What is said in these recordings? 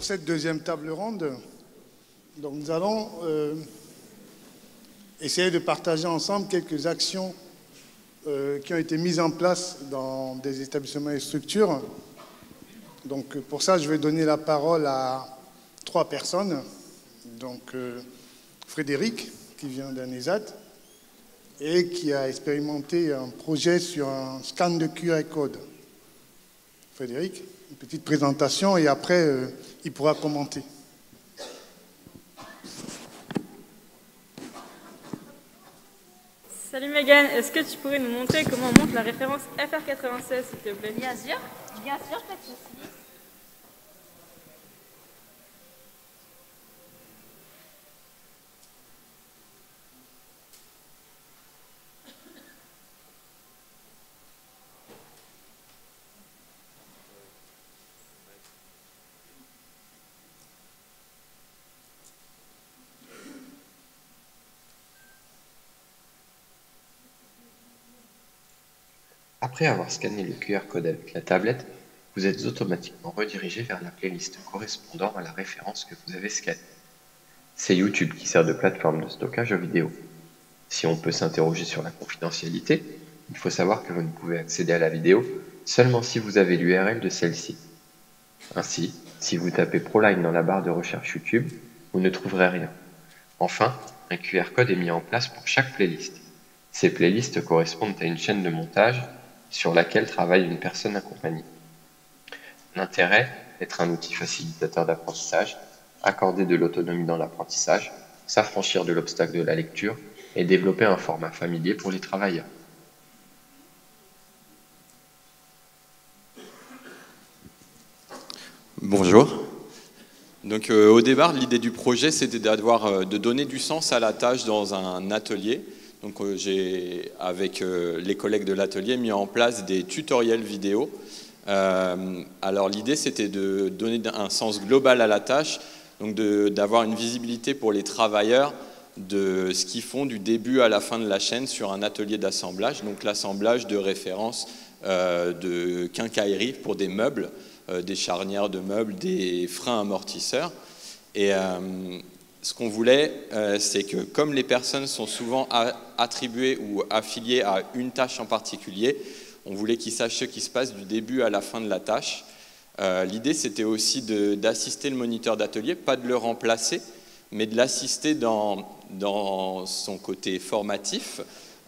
pour cette deuxième table ronde, donc nous allons essayer de partager ensemble quelques actions qui ont été mises en place dans des établissements et structures. Donc pour ça, je vais donner la parole à 3 personnes. Donc Frédéric, qui vient d'un ESAT et qui a expérimenté un projet sur un scan de QR code. Frédéric, une petite présentation et après, il pourra commenter. Salut Megan, est-ce que tu pourrais nous montrer comment on monte la référence FR96, s'il te plaît? Bien sûr, pas de soucis. Après avoir scanné le QR code avec la tablette, vous êtes automatiquement redirigé vers la playlist correspondant à la référence que vous avez scannée. C'est YouTube qui sert de plateforme de stockage vidéo. Si on peut s'interroger sur la confidentialité, il faut savoir que vous ne pouvez accéder à la vidéo seulement si vous avez l'URL de celle-ci. Ainsi, si vous tapez ProLine dans la barre de recherche YouTube, vous ne trouverez rien. Enfin, un QR code est mis en place pour chaque playlist. Ces playlists correspondent à une chaîne de montage sur laquelle travaille une personne accompagnée. L'intérêt, être un outil facilitateur d'apprentissage, accorder de l'autonomie dans l'apprentissage, s'affranchir de l'obstacle de la lecture et développer un format familier pour les travailleurs. Bonjour. Donc, au départ, l'idée du projet, c'était de donner du sens à la tâche dans un atelier. Donc, j'ai, avec les collègues de l'atelier, mis en place des tutoriels vidéo. Alors, l'idée, c'était de donner un sens global à la tâche, donc d'avoir une visibilité pour les travailleurs de ce qu'ils font du début à la fin de la chaîne sur un atelier d'assemblage, donc l'assemblage de références de quincaillerie pour des meubles, des charnières de meubles, des freins amortisseurs. Et ce qu'on voulait, c'est que comme les personnes sont souvent attribuées ou affiliées à une tâche en particulier, on voulait qu'ils sachent ce qui se passe du début à la fin de la tâche. L'idée, c'était aussi d'assister le moniteur d'atelier, pas de le remplacer, mais de l'assister dans son côté formatif,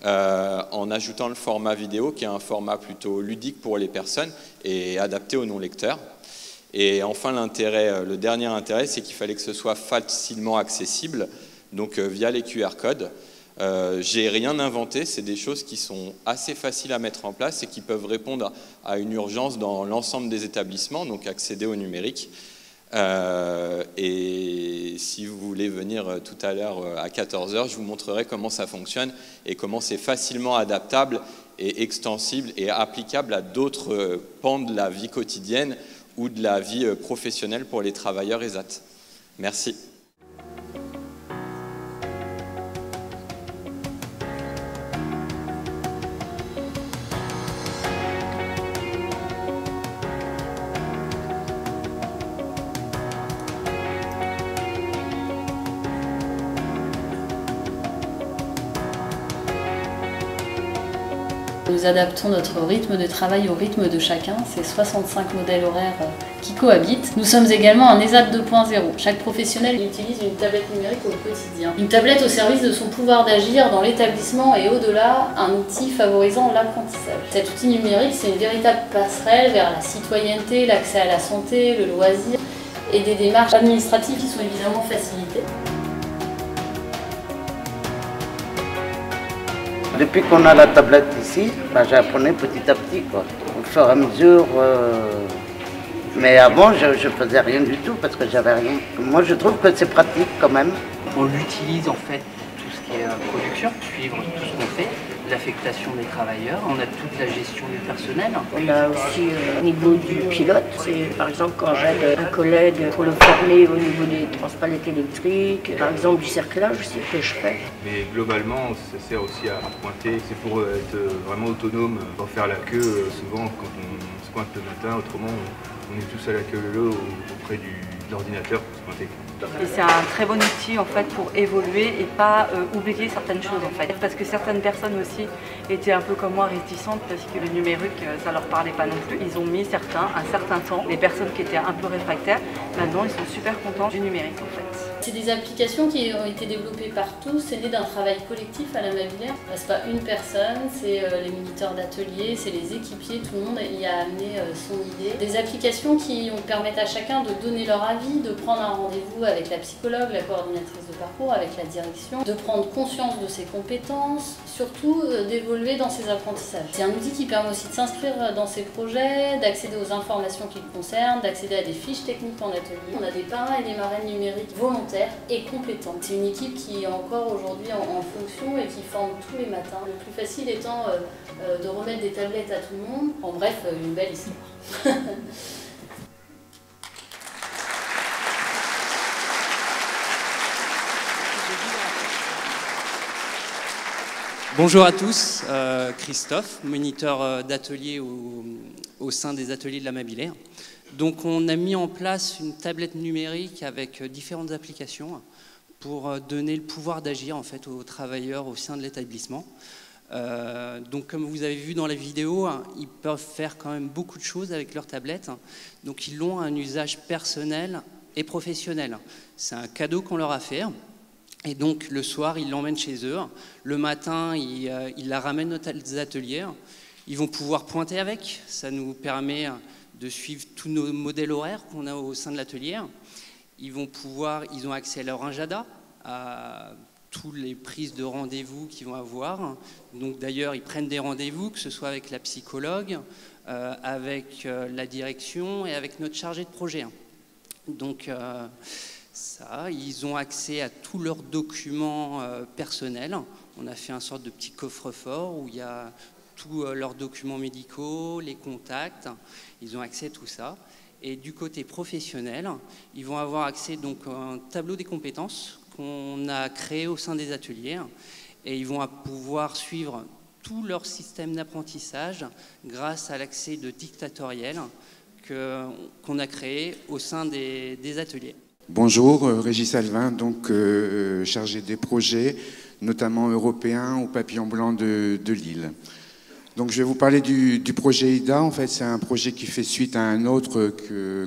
en ajoutant le format vidéo, qui est un format plutôt ludique pour les personnes et adapté aux non-lecteurs. Et enfin, le dernier intérêt, c'est qu'il fallait que ce soit facilement accessible, donc via les QR codes. J'ai rien inventé, c'est des choses qui sont assez faciles à mettre en place et qui peuvent répondre à une urgence dans l'ensemble des établissements, donc accéder au numérique. Et si vous voulez venir tout à l'heure à 14 h, je vous montrerai comment ça fonctionne et comment c'est facilement adaptable et extensible et applicable à d'autres pans de la vie quotidienne ou de la vie professionnelle pour les travailleurs ESAT. Merci. Nous adaptons notre rythme de travail au rythme de chacun, c'est 65 modèles horaires qui cohabitent. Nous sommes également un ESAT 2.0. Chaque professionnel utilise une tablette numérique au quotidien. Une tablette au service de son pouvoir d'agir dans l'établissement et au-delà, un outil favorisant l'apprentissage. Cet outil numérique, c'est une véritable passerelle vers la citoyenneté, l'accès à la santé, le loisir et des démarches administratives qui sont évidemment facilitées. Depuis qu'on a la tablette ici, j'apprenais petit à petit, quoi. Au fur et à mesure. Mais avant, je faisais rien du tout parce que j'avais rien. Moi, je trouve que c'est pratique quand même. On l'utilise en fait tout ce qui est production, suivre tout ce qu'on fait, l'affectation des travailleurs, on a toute la gestion du personnel. On a aussi au niveau du pilote, c'est par exemple quand j'aide un collègue pour le former au niveau des transpalettes électriques, par exemple du cerclage, c'est ce que je fais. Mais globalement, ça sert aussi à pointer, c'est pour être vraiment autonome, pour faire la queue souvent quand on se pointe le matin, autrement on est tous à la queue leu auprès du d'ordinateur pour se pointer. Et c'est un très bon outil en fait pour évoluer et pas oublier certaines choses en fait. Parce que certaines personnes aussi étaient un peu comme moi réticentes parce que le numérique ça leur parlait pas non plus. Ils ont mis un certain temps, les personnes qui étaient un peu réfractaires, maintenant ils sont super contents du numérique en fait. C'est des applications qui ont été développées par tous, c'est né d'un travail collectif à la Mabilaire. C'est pas une personne, c'est les moniteurs d'atelier, c'est les équipiers, tout le monde y a amené son idée. Des applications qui permettent à chacun de donner leur avis, de prendre un rendez-vous avec la psychologue, la coordinatrice de parcours, avec la direction, de prendre conscience de ses compétences, surtout d'évoluer dans ses apprentissages. C'est un outil qui permet aussi de s'inscrire dans ses projets, d'accéder aux informations qui le concernent, d'accéder à des fiches techniques en atelier. On a des parrains et des marraines numériques volontaires et compétents. C'est une équipe qui est encore aujourd'hui en fonction et qui forme tous les matins. Le plus facile étant de remettre des tablettes à tout le monde. En bref, une belle histoire. Bonjour à tous, Christophe, moniteur d'atelier au sein des ateliers de la Mabilaire. Donc on a mis en place une tablette numérique avec différentes applications pour donner le pouvoir d'agir en fait aux travailleurs au sein de l'établissement. Donc comme vous avez vu dans la vidéo, ils peuvent faire quand même beaucoup de choses avec leur tablette. Donc ils l'ont à un usage personnel et professionnel. C'est un cadeau qu'on leur a fait. Et donc le soir, ils l'emmènent chez eux. Le matin, ils la ramènent aux ateliers. Ils vont pouvoir pointer avec. Ça nous permet de suivre tous nos modèles horaires qu'on a au sein de l'atelier. Ils ont accès à leur agenda, à toutes les prises de rendez-vous qu'ils vont avoir. Donc d'ailleurs, ils prennent des rendez-vous, que ce soit avec la psychologue, avec la direction et avec notre chargé de projet. Donc ils ont accès à tous leurs documents personnels. On a fait un sorte de petit coffre-fort où il y a tous leurs documents médicaux, les contacts, ils ont accès à tout ça. Et du côté professionnel, ils vont avoir accès donc à un tableau des compétences qu'on a créé au sein des ateliers et ils vont pouvoir suivre tout leur système d'apprentissage grâce à l'accès de dictatoriel qu'on a créé au sein des ateliers. Bonjour, Régis Alvin, donc chargé des projets, notamment européens au Papillon Blanc de Lille. Donc je vais vous parler du projet IDA. En fait, c'est un projet qui fait suite à un autre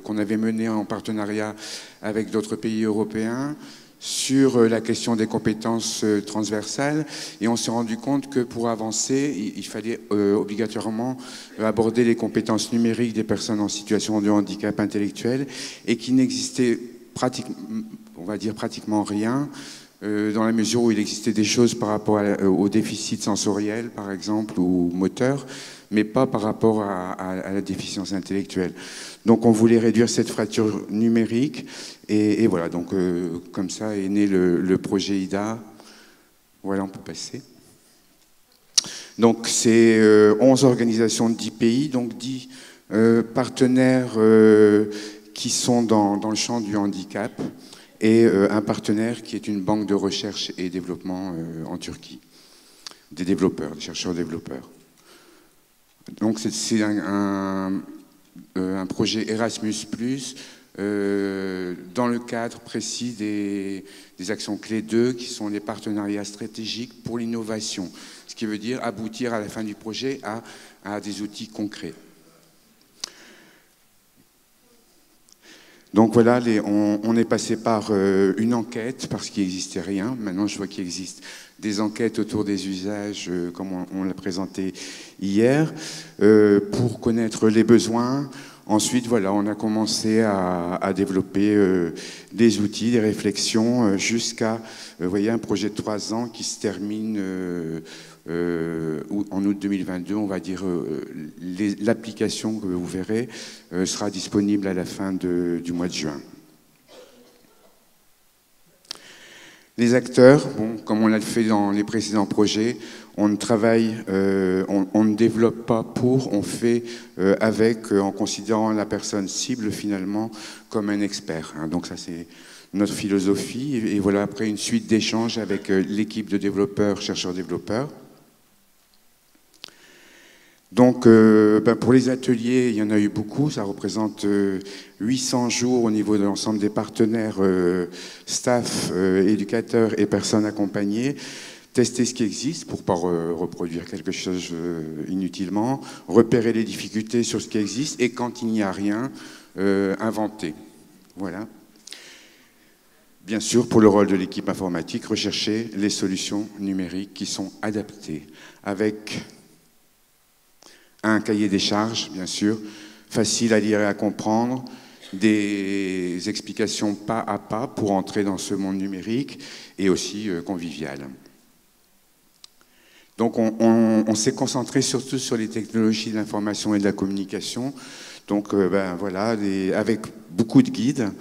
qu'on avait mené en partenariat avec d'autres pays européens sur la question des compétences transversales. Et on s'est rendu compte que pour avancer, il fallait obligatoirement aborder les compétences numériques des personnes en situation de handicap intellectuel et qu'il n'existait pratiquement rien dans la mesure où il existait des choses par rapport au déficit sensoriel, par exemple, ou moteur, mais pas par rapport à la déficience intellectuelle. Donc on voulait réduire cette fracture numérique, et voilà, donc comme ça est né le projet IDA. Voilà, on peut passer. Donc c'est 11 organisations de 10 pays, donc 10 partenaires qui sont dans le champ du handicap, et un partenaire qui est une banque de recherche et développement en Turquie, des chercheurs-développeurs. Donc c'est un projet Erasmus+, dans le cadre précis des actions clés 2, qui sont les partenariats stratégiques pour l'innovation, ce qui veut dire aboutir à la fin du projet à des outils concrets. Donc voilà, on est passé par une enquête, parce qu'il n'existait rien. Maintenant, je vois qu'il existe des enquêtes autour des usages, comme on l'a présenté hier, pour connaître les besoins. Ensuite, voilà, on a commencé à développer des outils, des réflexions, jusqu'à, vous voyez, un projet de 3 ans qui se termine en août 2022, on va dire, l'application que vous verrez sera disponible à la fin du mois de juin. Les acteurs, bon, comme on l'a fait dans les précédents projets, on ne développe pas pour, on fait avec, en considérant la personne cible finalement comme un expert. Hein. Donc ça c'est notre philosophie, et voilà, après une suite d'échanges avec l'équipe de développeurs, chercheurs-développeurs. Donc, pour les ateliers, il y en a eu beaucoup. Ça représente 800 jours au niveau de l'ensemble des partenaires, staff, éducateurs et personnes accompagnées. Tester ce qui existe pour ne pas reproduire quelque chose inutilement, repérer les difficultés sur ce qui existe et quand il n'y a rien, inventer. Voilà. Bien sûr, pour le rôle de l'équipe informatique, rechercher les solutions numériques qui sont adaptées avec un cahier des charges, bien sûr, facile à lire et à comprendre, des explications pas à pas pour entrer dans ce monde numérique et aussi convivial. Donc on s'est concentré surtout sur les technologies de l'information et de la communication. Donc voilà, avec beaucoup de guides,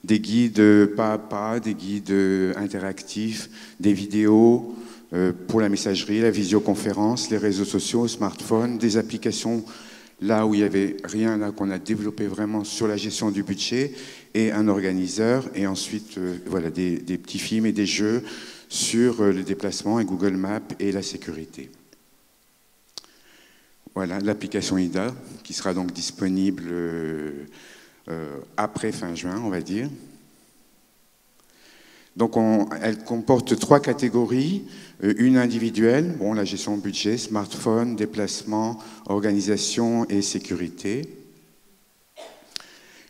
des guides pas à pas, des guides interactifs, des vidéos pour la messagerie, la visioconférence, les réseaux sociaux, smartphones, des applications là où il n'y avait rien, là qu'on a développé vraiment sur la gestion du budget, et un organiseur, et ensuite voilà, des petits films et des jeux sur le déplacement et Google Maps et la sécurité. Voilà l'application IDA qui sera donc disponible après fin juin, on va dire. Donc elle comporte 3 catégories, une individuelle, bon, la gestion de budget, smartphone, déplacement, organisation et sécurité.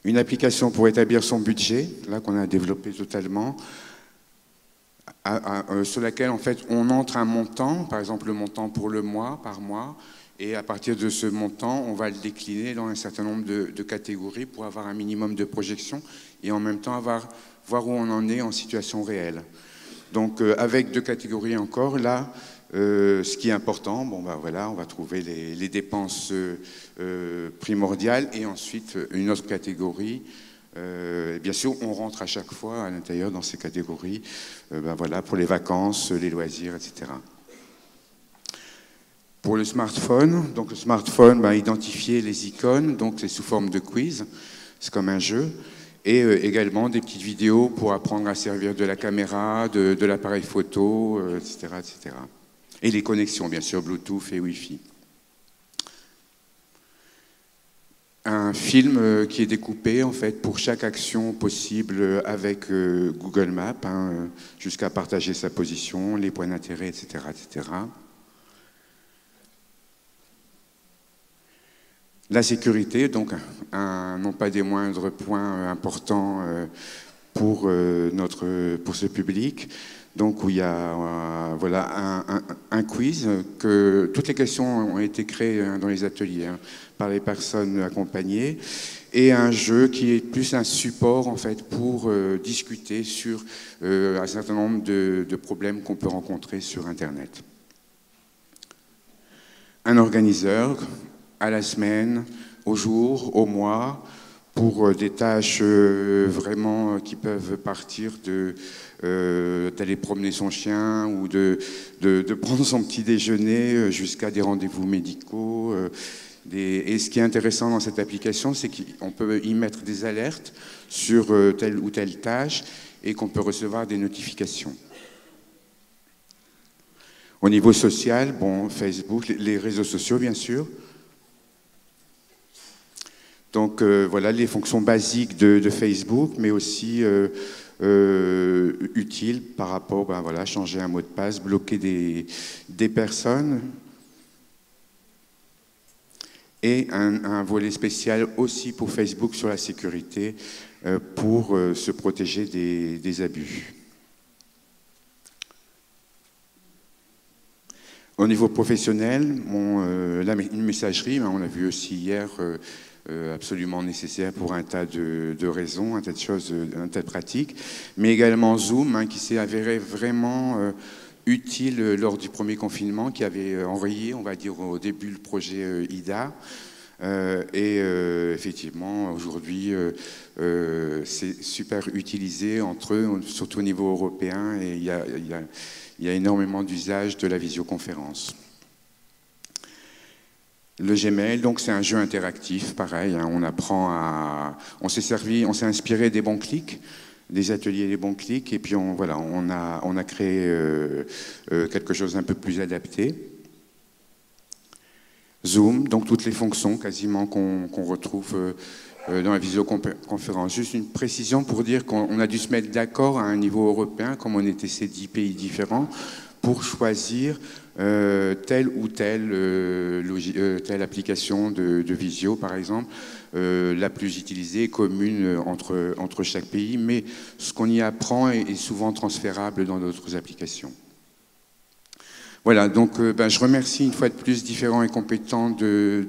Une application pour établir son budget, là qu'on a développé totalement, sur laquelle en fait on entre un montant, par exemple le montant pour le mois, par mois, et à partir de ce montant, on va le décliner dans un certain nombre de catégories pour avoir un minimum de projection et en même temps voir où on en est en situation réelle. Donc avec 2 catégories encore, là, ce qui est important, bon, voilà, on va trouver les dépenses primordiales et ensuite une autre catégorie. Bien sûr, on rentre à chaque fois à l'intérieur dans ces catégories, voilà, pour les vacances, les loisirs, etc. Pour le smartphone, donc le smartphone, identifier les icônes, donc c'est sous forme de quiz, c'est comme un jeu, et également des petites vidéos pour apprendre à servir de la caméra, de l'appareil photo, etc., etc. Et les connexions, bien sûr, Bluetooth et Wi-Fi. Un film qui est découpé en fait pour chaque action possible avec Google Maps, jusqu'à partager sa position, les points d'intérêt, etc., etc. La sécurité, donc non pas des moindres points importants pour ce public. Donc où il y a voilà, un quiz, que toutes les questions ont été créées dans les ateliers par les personnes accompagnées, et un jeu qui est plus un support en fait pour discuter sur un certain nombre de problèmes qu'on peut rencontrer sur Internet. Un organiseur à la semaine, au jour, au mois, pour des tâches vraiment qui peuvent partir d'aller promener son chien ou de prendre son petit déjeuner jusqu'à des rendez-vous médicaux. Et ce qui est intéressant dans cette application, c'est qu'on peut y mettre des alertes sur telle ou telle tâche et qu'on peut recevoir des notifications. Au niveau social, bon, Facebook, les réseaux sociaux, bien sûr. Donc voilà les fonctions basiques de Facebook, mais aussi utiles par rapport, voilà, changer un mot de passe, bloquer des personnes. Et un volet spécial aussi pour Facebook sur la sécurité pour se protéger des abus. Au niveau professionnel, une messagerie, on l'a vu aussi hier, absolument nécessaire pour un tas de raisons, un tas de choses, un tas de pratiques, mais également Zoom, qui s'est avéré vraiment utile lors du premier confinement, qui avait enrayé, on va dire, au début le projet IDA. Effectivement, aujourd'hui, c'est super utilisé entre eux, surtout au niveau européen, et il y a énormément d'usage de la visioconférence. Le Gmail, donc c'est un jeu interactif, pareil, on s'est inspiré des bons clics, des ateliers des bons clics, et puis on a créé quelque chose d'un peu plus adapté. Zoom, donc toutes les fonctions quasiment qu'on retrouve dans la visioconférence. Juste une précision pour dire qu'on a dû se mettre d'accord à un niveau européen, comme on était ces 10 pays différents, pour choisir telle ou telle application de visio, par exemple, la plus utilisée, commune entre chaque pays, mais ce qu'on y apprend est souvent transférable dans d'autres applications. Voilà, donc je remercie une fois de plus Différents et Compétents de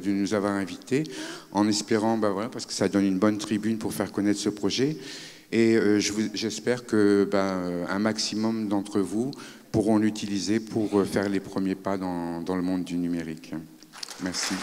nous avoir invités, en espérant, voilà, parce que ça donne une bonne tribune pour faire connaître ce projet. Et j'espère que un maximum d'entre vous pourront l'utiliser pour faire les premiers pas dans le monde du numérique. Merci.